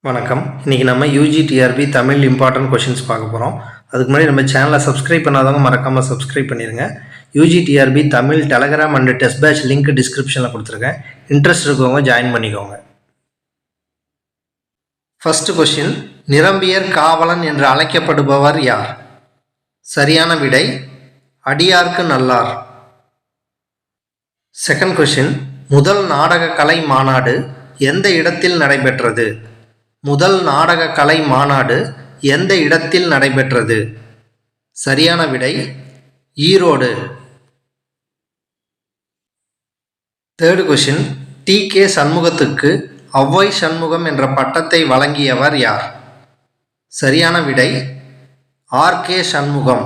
வணக்கம். இன்றைக்கி நம்ம யூஜிடிஆர்பி தமிழ் இம்பார்ட்டன்ட் கொஷின்ஸ் பார்க்க போகிறோம். அதுக்கு முன்னாடி நம்ம சேனலை சப்ஸ்கிரைப் பண்ணாதவங்க மறக்காமல் சப்ஸ்கிரைப் பண்ணிடுங்க. UGTRB Tamil telegram and test batch link டிஸ்கிரிப்ஷனில் கொடுத்துருக்கேன். இன்ட்ரெஸ்ட் இருக்கவங்க ஜாயின் பண்ணிக்கோங்க. ஃபர்ஸ்ட் கொஷின், நிரம்பியர் காவலன் என்று அழைக்கப்படுபவர் யார்? சரியான விடை அடியார்க்கு நல்லார். செகண்ட் கொஷின், முதல் நாடக கலை மாநாடு எந்த இடத்தில் நடைபெற்றது? முதல் நாடக கலை மாநாடு எந்த இடத்தில் நடைபெற்றது? சரியான விடை ஈரோடு. Third question, TK. சண்முகத்துக்கு ஔவை சண்முகம் என்ற பட்டத்தை வழங்கியவர் யார்? சரியான விடை RK. Shanmugam.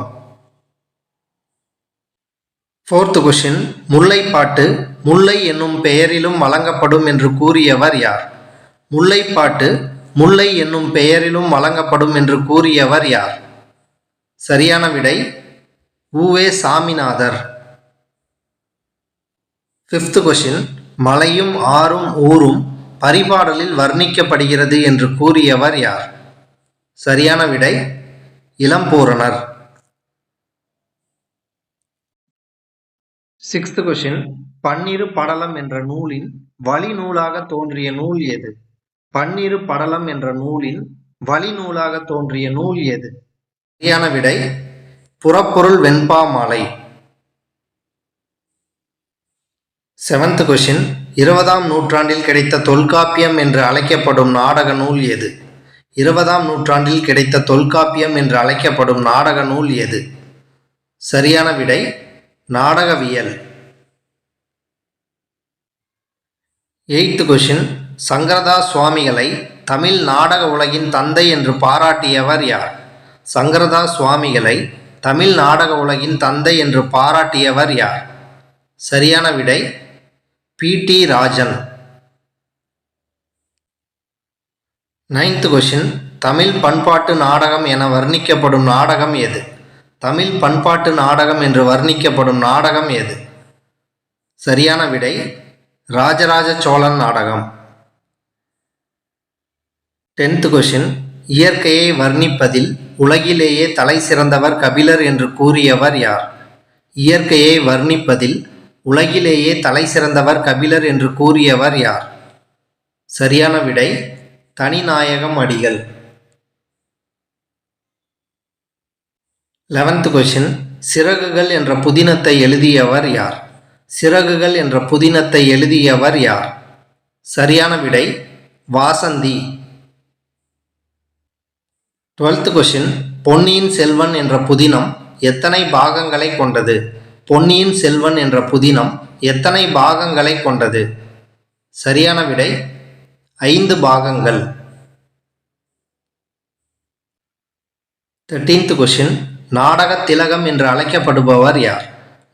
Fourth question, Mullaipattu Mullai என்னும் பெயரிலும் வழங்கப்படும் என்று கூறியவர் யார்? முல்லைப்பாட்டு முல்லை என்னும் பெயரிலும் வழங்கப்படும் என்று கூறியவர் யார்? சரியான விடை உ.வே. சாமிநாதர். ஃபிஃப்த் கொஷின், மலையும் ஆறும் ஊரும் பரிபாடலில் வர்ணிக்கப்படுகிறது என்று கூறியவர் யார்? சரியான விடை இளம்பூரணர். சிக்ஸ்த் கொஷின், பன்னிரு படலம் என்ற நூலின் வழி நூலாக தோன்றிய நூல் எது? பன்னிரு படலம் என்ற நூலின் வழி நூலாக தோன்றிய நூல் எது? சரியான விடை புறப்பொருள் வெண்பா மாலை. செவன்த் கொஷின், 20ஆம் நூற்றாண்டில் கிடைத்த தொல்காப்பியம் என்று அழைக்கப்படும் நாடக நூல் எது? 20ஆம் நூற்றாண்டில் கிடைத்த தொல்காப்பியம் என்று அழைக்கப்படும் நாடக நூல் எது? சரியான விடை நாடகவியல். எய்த் கொஷின், சங்கரதாஸ் சுவாமிகளை தமிழ் நாடக உலகின் தந்தை என்று பாராட்டியவர் யார்? சங்கரதாஸ் சுவாமிகளை தமிழ் நாடக உலகின் தந்தை என்று பாராட்டியவர் யார்? சரியான விடை PT. Rajan. Ninth question, Tamil பண்பாட்டு நாடகம் என வர்ணிக்கப்படும் நாடகம் எது? தமிழ் பண்பாட்டு நாடகம் என்று வர்ணிக்கப்படும் நாடகம் எது? சரியான விடை ராஜராஜ சோழன் நாடகம். 10th கொஷின், இயற்கையை வர்ணிப்பதில் உலகிலேயே தலை சிறந்தவர் கபிலர் என்று கூறியவர் யார்? இயற்கையை வர்ணிப்பதில் உலகிலேயே தலை சிறந்தவர் கபிலர் என்று கூறியவர் யார்? சரியான விடை தனிநாயகம் அடிகள். 11th கொஷின், சிறகுகள் என்ற புதினத்தை எழுதியவர் யார்? சிறகுகள் என்ற புதினத்தை எழுதியவர் யார்? சரியான விடை வாசந்தி. 12th கொஷின், பொன்னியின் செல்வன் என்ற புதினம் எத்தனை பாகங்களை கொண்டது? பொன்னியின் செல்வன் என்ற புதினம் எத்தனை பாகங்களை கொண்டது? சரியான விடை 5 பாகங்கள். 13th கொஷின், நாடக திலகம் என்று அழைக்கப்படுபவர் யார்?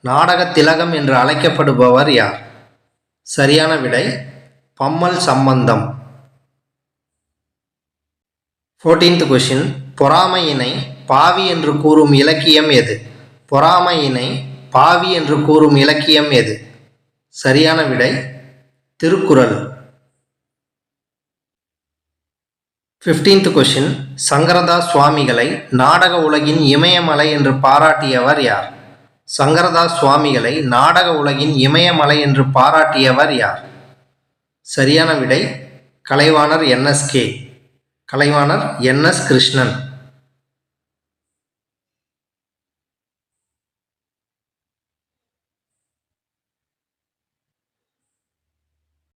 நாடக திலகம் என்று அழைக்கப்படுபவர் யார்? சரியான விடை பம்மல் சம்பந்தம். 14th கொஷின், பொறாமையினை பாவி என்று கூறும் இலக்கியம் எது? பொறாமையினை பாவி என்று கூறும் இலக்கியம் எது? சரியான விடை திருக்குறள். 15th கொஷின், சங்கரதாஸ் சுவாமிகளை நாடக உலகின் இமயமலை என்று பாராட்டியவர் யார்? சங்கரதாஸ் சுவாமிகளை நாடக உலகின் இமயமலை என்று பாராட்டியவர் யார்? சரியான விடை கலைவாணர் என்.எஸ். கிருஷ்ணன்.